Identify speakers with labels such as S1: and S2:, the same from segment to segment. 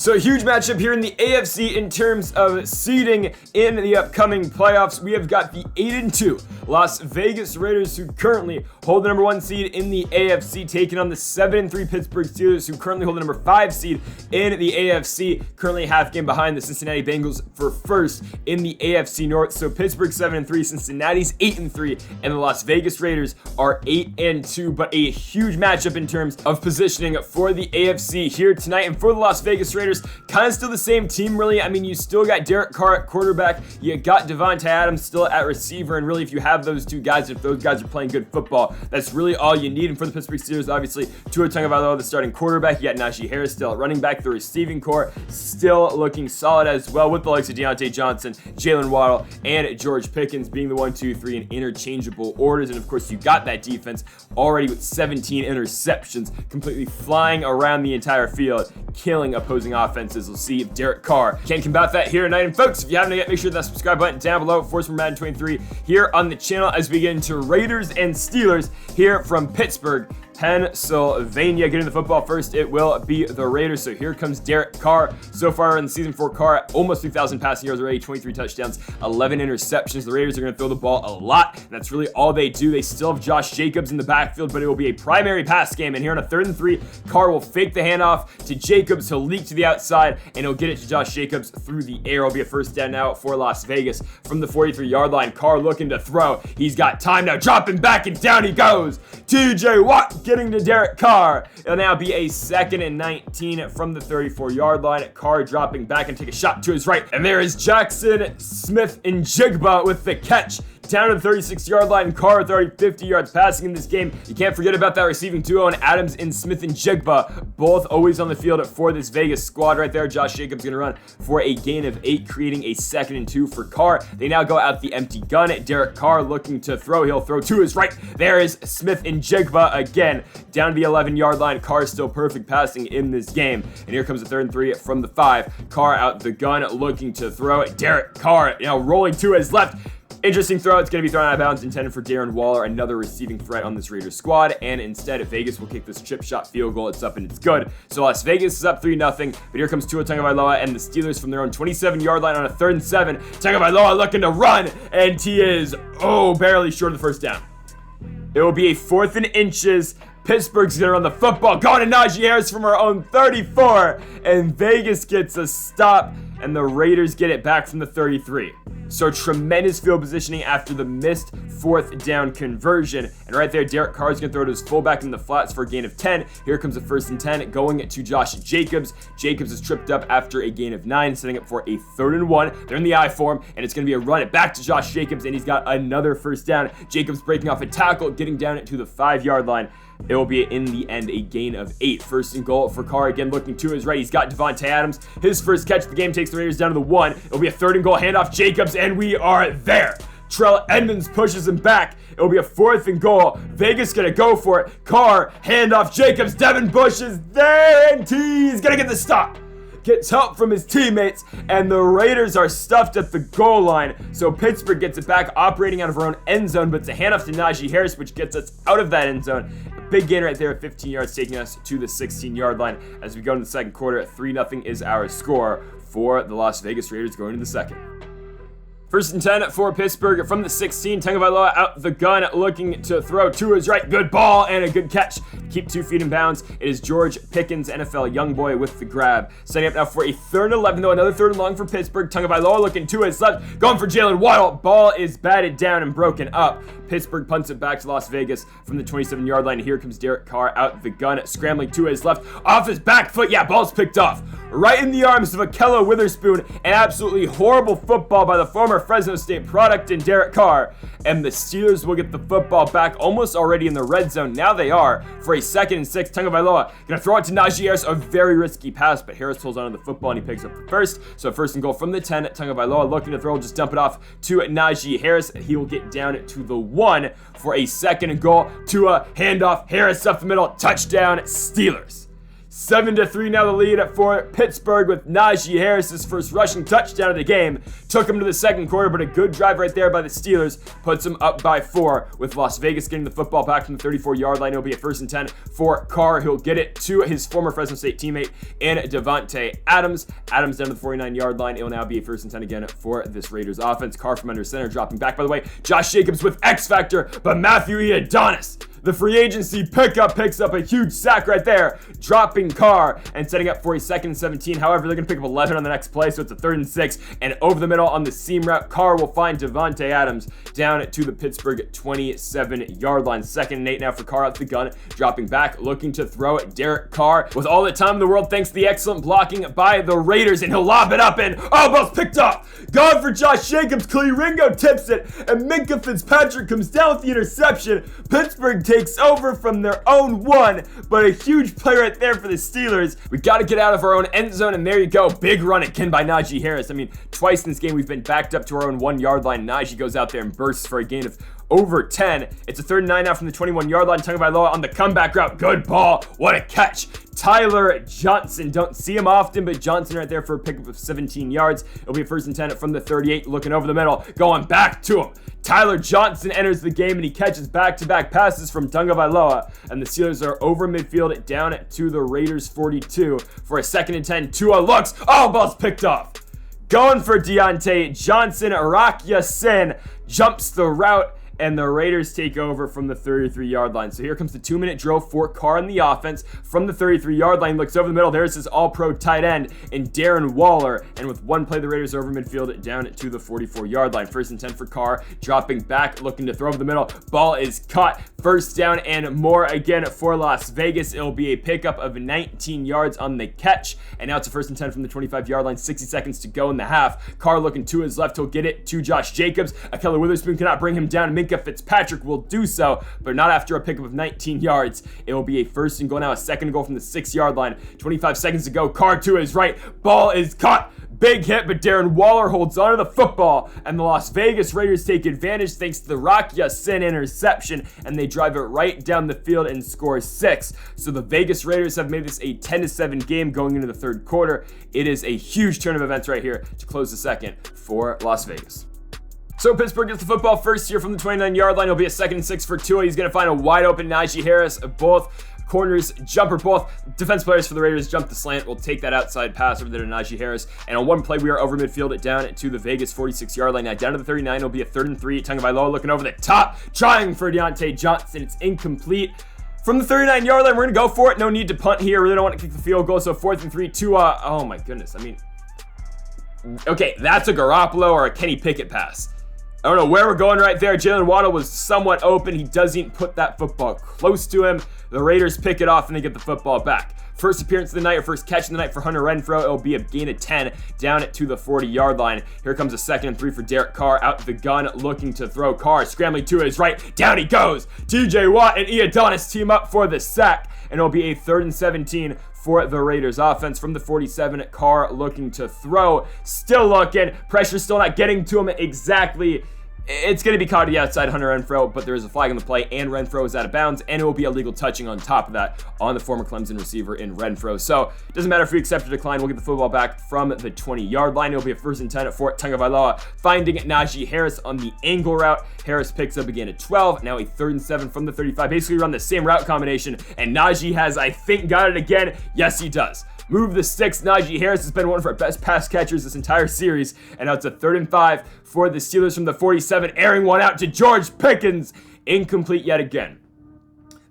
S1: So a huge matchup here in the AFC in terms of seeding in the upcoming playoffs. We have got the 8-2 Las Vegas Raiders, who currently hold the number 1 seed in the AFC, taking on the 7-3 Pittsburgh Steelers, who currently hold the number 5 seed in the AFC, currently half game behind the Cincinnati Bengals for first in the AFC North. So Pittsburgh 7-3, Cincinnati's 8-3, and the Las Vegas Raiders are 8-2, but a huge matchup in terms of positioning for the AFC here tonight. And for the Las Vegas Raiders, kind of still the same team, really. I mean, you still got Derek Carr at quarterback, you got Devontae Adams still at receiver, and really, if you have those two guys, if those guys are playing good football, that's really all you need. And for the Pittsburgh Steelers, obviously, Tua Tagovailoa, the starting quarterback, you got Najee Harris still at running back, the receiving core still looking solid as well, with the likes of Deontay Johnson, Jalen Waddle, and George Pickens being the 1, 2, 3 in interchangeable orders. And of course, you got that defense already with 17 interceptions, completely flying around the entire field, killing opposing offenses. We'll see if Derek Carr can combat that here tonight. And folks, if you haven't yet, make sure that subscribe button down below for some Madden 23 here on the channel as we get into Raiders and Steelers here from Pittsburgh, Pennsylvania. Getting the football first, it will be the Raiders. So here comes Derek Carr. So far in the season for Carr, almost 3,000 passing yards already, 23 touchdowns, 11 interceptions. The Raiders are going to throw the ball a lot, and that's really all they do. They still have Josh Jacobs in the backfield, but it will be a primary pass game. And here on a 3rd and 3, Carr will fake the handoff to Jacobs. He'll leak to the outside, and he'll get it to Josh Jacobs through the air. It'll be a first down now for Las Vegas from the 43-yard line. Carr looking to throw. He's got time now, dropping back, and down he goes. TJ Watt getting to Derek Carr. It'll now be a 2nd and 19 from the 34-yard line. Carr dropping back and take a shot to his right. And there is Jackson Smith-Njigba with the catch down to the 36-yard line. Carr with already 50 yards passing in this game. You can't forget about that receiving duo and Adams and Smith-Njigba, both always on the field for this Vegas squad right there. Josh Jacobs going to run for a gain of 8, creating a 2nd and 2 for Carr. They now go out the empty gun. Derek Carr looking to throw. He'll throw to his right. There is Smith-Njigba again down to the 11-yard line. Carr still perfect passing in this game. And here comes the 3rd and 3 from the 5. Carr out the gun looking to throw. Derek Carr now rolling to his left. Interesting throw. It's going to be thrown out of bounds, intended for Darren Waller, another receiving threat on this Raiders squad. And instead, Vegas will kick this chip shot field goal. It's up and it's good. So Las Vegas is up 3-0. But here comes Tua Tagovailoa and the Steelers from their own 27-yard line on a 3rd and 7. Tagovailoa looking to run, and he is, barely short of the first down. It will be a 4th and inches. Pittsburgh's going to run the football. Going to Najee Harris from our own 34. And Vegas gets a stop, and the Raiders get it back from the 33. So tremendous field positioning after the missed 4th down conversion. And right there, Derek Carr is going to throw to his fullback in the flats for a gain of 10. Here comes the 1st and 10 going to Josh Jacobs. Jacobs is tripped up after a gain of 9, setting up for a 3rd and 1. They're in the I form, and it's going to be a run it back to Josh Jacobs, and he's got another first down. Jacobs breaking off a tackle, getting down to the 5-yard line. It will be, in the end, a gain of 8. 1st and goal for Carr, again looking to his right. He's got Devontae Adams. His first catch of the game takes the Raiders down to the 1. It'll be a 3rd and goal handoff Jacobs, and we are there. Terrell Edmonds pushes him back. It'll be a 4th and goal. Vegas gonna go for it. Carr, handoff Jacobs. Devin Bush is there, and he's gonna get the stop. Gets help from his teammates, and the Raiders are stuffed at the goal line. So Pittsburgh gets it back, operating out of her own end zone, but it's a handoff to Najee Harris, which gets us out of that end zone. A big gain right there at 15 yards, taking us to the 16-yard line. As we go into the second quarter, 3-0 is our score for the Las Vegas Raiders going into the second. 1st and 10 for Pittsburgh from the 16. Tagovailoa out the gun, looking to throw to his right. Good ball and a good catch. Keep 2 feet in bounds. It is George Pickens, NFL young boy, with the grab. Setting up now for a 3rd and 11, though. Another 3rd and long for Pittsburgh. Tagovailoa looking to his left. Going for Jalen Waddle. Ball is batted down and broken up. Pittsburgh punts it back to Las Vegas from the 27-yard line. Here comes Derek Carr out the gun, scrambling to his left. Off his back foot. Yeah, ball's picked off. Right in the arms of Akello Witherspoon. An absolutely horrible football by the former Fresno State product in Derek Carr. And the Steelers will get the football back almost already in the red zone. Now they are for a 2nd and 6. Tagovailoa going to throw it to Najee Harris. A very risky pass, but Harris holds on to the football and he picks up the first. So 1st and goal from the 10. Tagovailoa looking to throw, just dump it off to Najee Harris. He will get down to the 1 for a 2nd and goal. To a handoff. Harris up the middle. Touchdown, Steelers. 7-3 now the lead for Pittsburgh with Najee Harris's first rushing touchdown of the game. Took him to the second quarter, but a good drive right there by the Steelers puts him up by 4 with Las Vegas getting the football back from the 34-yard line. It'll be a 1st and 10 for Carr. He'll get it to his former Fresno State teammate in Davante Adams. Adams down to the 49-yard line. It will now be a 1st and 10 again for this Raiders offense. Carr from under center dropping back, by the way. Josh Jacobs with X Factor, but Matthew Ioannidis, the free agency pickup, picks up a huge sack right there, dropping Carr and setting up for a 2nd and 17. However, they're going to pick up 11 on the next play, so it's a 3rd and 6. And over the middle on the seam route, Carr will find Davante Adams down to the Pittsburgh 27-yard line. 2nd and 8 now for Carr out the gun, dropping back, looking to throw it. Derek Carr with all the time in the world thanks to the excellent blocking by the Raiders, and he'll lob it up and ball's picked up. Gone for Josh Jacobs. Ringo tips it, and Minkah Fitzpatrick comes down with the interception. Pittsburgh takes over from their own 1, but a huge play right there for the Steelers. We got to get out of our own end zone, and there you go. Big run again by Najee Harris. I mean, twice in this game we've been backed up to our own 1-yard line. Najee goes out there and bursts for a gain of over 10. It's a 3rd and 9 now from the 21-yard line. Tagovailoa on the comeback route. Good ball. What a catch. Tyler Johnson. Don't see him often, but Johnson right there for a pickup of 17 yards. It'll be a 1st and 10 from the 38. Looking over the middle. Going back to him. Tyler Johnson enters the game, and he catches back-to-back passes from Tagovailoa. And the Steelers are over midfield down to the Raiders 42 for a 2nd and 10. Tua looks. Ball's picked off. Going for Deontay Johnson. Rock Ya-Sin jumps the route, and the Raiders take over from the 33-yard line. So here comes the 2-minute drill for Carr in the offense. From the 33-yard line, looks over the middle. There's his all-pro tight end in Darren Waller. And with one play, the Raiders are over midfield down to the 44-yard line. 1st and 10 for Carr, dropping back, looking to throw over the middle. Ball is caught. 1st down and more again for Las Vegas. It'll be a pickup of 19 yards on the catch. And now it's a 1st and 10 from the 25-yard line. 60 seconds to go in the half. Carr looking to his left. He'll get it to Josh Jacobs. Ahkello Witherspoon cannot bring him down. Minkah Fitzpatrick will do so, but not after a pickup of 19 yards. It will be a 1st and goal now, a 2nd and goal from the 6-yard line. 25 seconds to go. Carr to his right. Ball is caught. Big hit, but Darren Waller holds onto the football, and the Las Vegas Raiders take advantage thanks to the Rock Ya-Sin interception, and they drive it right down the field and score 6. So the Vegas Raiders have made this a 10-7 game going into the 3rd quarter. It is a huge turn of events right here to close the 2nd for Las Vegas. So Pittsburgh gets the football first here from the 29-yard line. It'll be a 2nd and 6 for Tua. He's going to find a wide open Najee Harris. Both corners jumper, both defense players for the Raiders jump the slant. We'll take that outside pass over there to Najee Harris. And on one play, we are over midfield down to the Vegas 46-yard line. Now down to the 39. It'll be a 3rd and 3. Tagovailoa looking over the top, trying for Deontay Johnson. It's incomplete. From the 39-yard line, we're going to go for it. No need to punt here. Really don't want to kick the field goal. So 4th and 3. Tua. Oh my goodness. I mean, okay, that's a Garoppolo or a Kenny Pickett pass. I don't know where we're going right there. Jalen Waddle was somewhat open. He doesn't put that football close to him. The Raiders pick it off, and they get the football back. First appearance of the night, or first catch of the night for Hunter Renfrow. It'll be a gain of 10 down to the 40-yard line. Here comes a 2nd and 3 for Derek Carr out the gun, looking to throw. Carr scrambling to his right. Down he goes. TJ Watt and Ioannidis team up for the sack, and it'll be a 3rd and 17 for the Raiders offense. From the 47, Carr looking to throw. Still looking. Pressure still not getting to him exactly. It's going to be caught to the outside, Hunter Renfrow, but there is a flag on the play, and Renfrow is out of bounds, and it will be illegal touching on top of that on the former Clemson receiver in Renfrow. So it doesn't matter if we accept or decline. We'll get the football back from the 20-yard line. It'll be a 1st and 10 for Tagovailoa, finding Najee Harris on the angle route. Harris picks up again at 12. Now a 3rd and 7 from the 35. Basically run the same route combination, and Najee has, I think, got it again. Yes, he does. Move the sticks. Najee Harris has been one of our best pass catchers this entire series. And now it's a 3rd and 5 for the Steelers from the 47, airing one out to George Pickens. Incomplete yet again.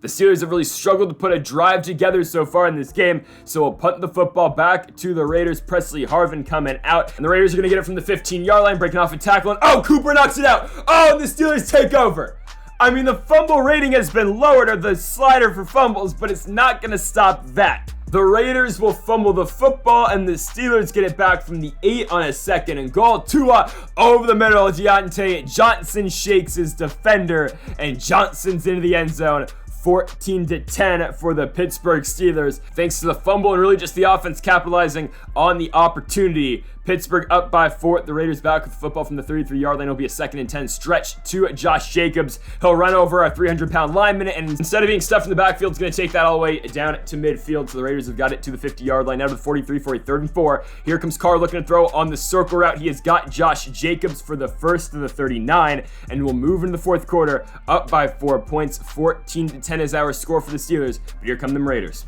S1: The Steelers have really struggled to put a drive together so far in this game, so we'll punt the football back to the Raiders. Presley Harvin coming out, and the Raiders are going to get it from the 15-yard line, breaking off a tackle, and Cooper knocks it out. And the Steelers take over. I mean, the fumble rating has been lowered, or the slider for fumbles, but it's not going to stop that. The Raiders will fumble the football, and the Steelers get it back from the 8 on a 2nd and goal. Tua over the middle. Deontay Johnson shakes his defender, and Johnson's into the end zone 14-10 for the Pittsburgh Steelers, thanks to the fumble and really just the offense capitalizing on the opportunity. Pittsburgh up by 4. The Raiders back with the football from the 33-yard line. It'll be a 2nd and 10 stretch to Josh Jacobs. He'll run over a 300-pound lineman, and instead of being stuffed in the backfield, it's going to take that all the way down to midfield. So the Raiders have got it to the 50-yard line, now to the 43 for a 3rd and 4. Here comes Carr looking to throw on the circle route. He has got Josh Jacobs for the 1st to the 39, and will move into the 4th quarter up by 4 points. 14-10 is our score for the Steelers, but here come them Raiders.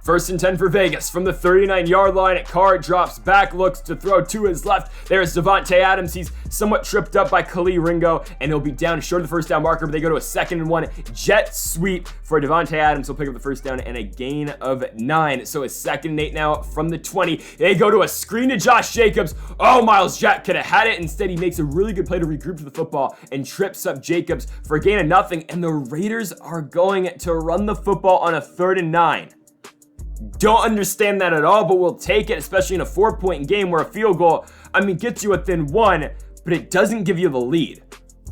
S1: 1st and 10 for Vegas. From the 39-yard line, Carr drops back, looks to throw to his left. There's Davante Adams. He's somewhat tripped up by Khalil Ringo, and he'll be down short of the 1st down marker, but they go to a 2nd and 1 jet sweep for Davante Adams. He'll pick up the 1st down and a gain of 9. So it's 2nd and 8 now from the 20. They go to a screen to Josh Jacobs. Oh, Miles Jack could have had it. Instead, he makes a really good play to regroup to the football and trips up Jacobs for a gain of nothing. And the Raiders are going to run the football on a 3rd and 9. Don't understand that at all, but we'll take it, especially in a 4-point game where a field goal, gets you within 1, but it doesn't give you the lead.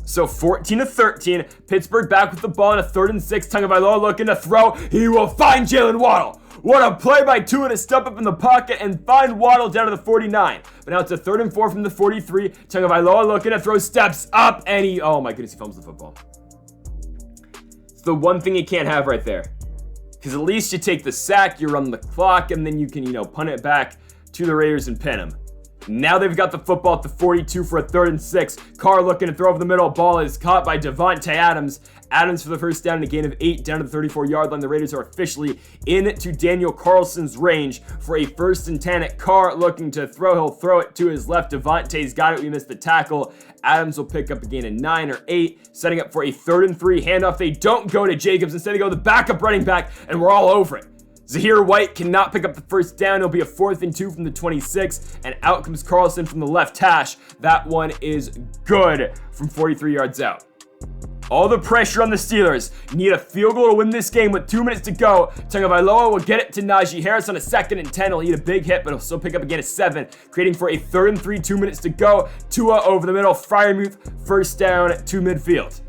S1: So 14-13, Pittsburgh back with the ball on a 3rd and 6. Tagovailoa looking to throw. He will find Jalen Waddle. What a play by Tua to step up in the pocket and find Waddle down to the 49. But now it's a 3rd and 4 from the 43. Tagovailoa looking to throw, steps up, and he fumbles the football. It's the one thing you can't have right there. Because at least you take the sack, you run the clock, and then you can, punt it back to the Raiders and pin them. Now they've got the football at the 42 for a 3rd and 6. Carr looking to throw over the middle. Ball is caught by Davante Adams. Adams for the 1st down and a gain of 8 down to the 34-yard line. The Raiders are officially into Daniel Carlson's range for a 1st and 10. Carr looking to throw. He'll throw it to his left. Davante's got it. We missed the tackle. Adams will pick up a gain of 9 or 8, setting up for a 3rd and 3 handoff. They don't go to Jacobs. Instead, they go to the backup running back, and we're all over it. Zahir White cannot pick up the 1st down. It'll be a 4th and 2 from the 26, and out comes Carlson from the left hash. That one is good from 43 yards out. All the pressure on the Steelers. Need a field goal to win this game with 2 minutes to go. Tagovailoa will get it to Najee Harris on a 2nd and 10. He'll eat a big hit, but he'll still pick up again a 7, creating for a 3rd and 3, 2 minutes to go. Tua over the middle, Freiermuth, 1st down to midfield.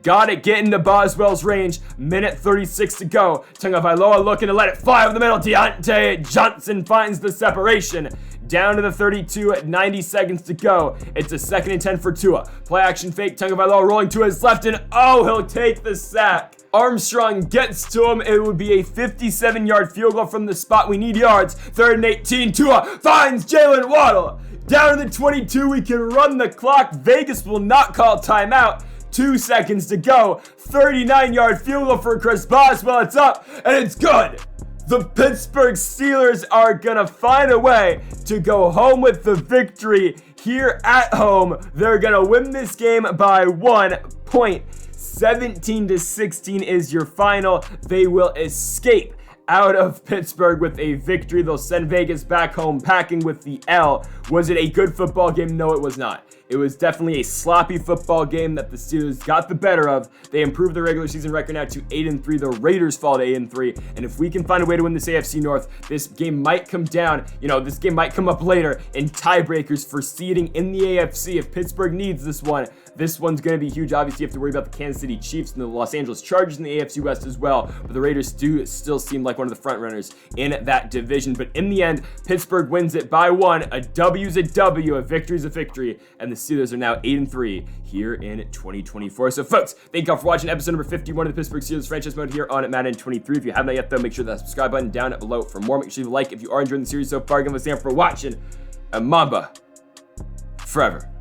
S1: Got it, get into Boswell's range. Minute 36 to go. Tagovailoa looking to let it fly over the middle. Deontay Johnson finds the separation. Down to the 32 at 90 seconds to go. It's a 2nd and 10 for Tua. Play action fake. Tagovailoa rolling to his left, and he'll take the sack. Armstrong gets to him. It would be a 57-yard field goal from the spot. We need yards. 3rd and 18. Tua finds Jalen Waddle. Down to the 22. We can run the clock. Vegas will not call timeout. 2 seconds to go. 39-yard field goal for Chris Boswell. It's up, and it's good. The Pittsburgh Steelers are going to find a way to go home with the victory here at home. They're going to win this game by 1 point. 17-16 is your final. They will escape out of Pittsburgh with a victory. They'll send Vegas back home packing with the L. Was it a good football game? No, it was not. It was definitely a sloppy football game that the Steelers got the better of. They improved their regular season record now to 8-3. The Raiders fall to 8-3. And if we can find a way to win this AFC North, this game might come down. This game might come up later in tiebreakers for seeding in the AFC. If Pittsburgh needs this one's going to be huge. Obviously, you have to worry about the Kansas City Chiefs and the Los Angeles Chargers in the AFC West as well. But the Raiders do still seem like one of the front runners in that division. But in the end, Pittsburgh wins it by 1. A W's a W, a victory's a victory. And the Steelers are now 8-3 here in 2024. So folks, thank y'all for watching episode number 51 of the Pittsburgh Steelers franchise mode here on Madden 23. If you haven't yet though, make sure that subscribe button down below for more. Make sure you like if you are enjoying the series so far. Give us a hand for watching. And Mamba forever.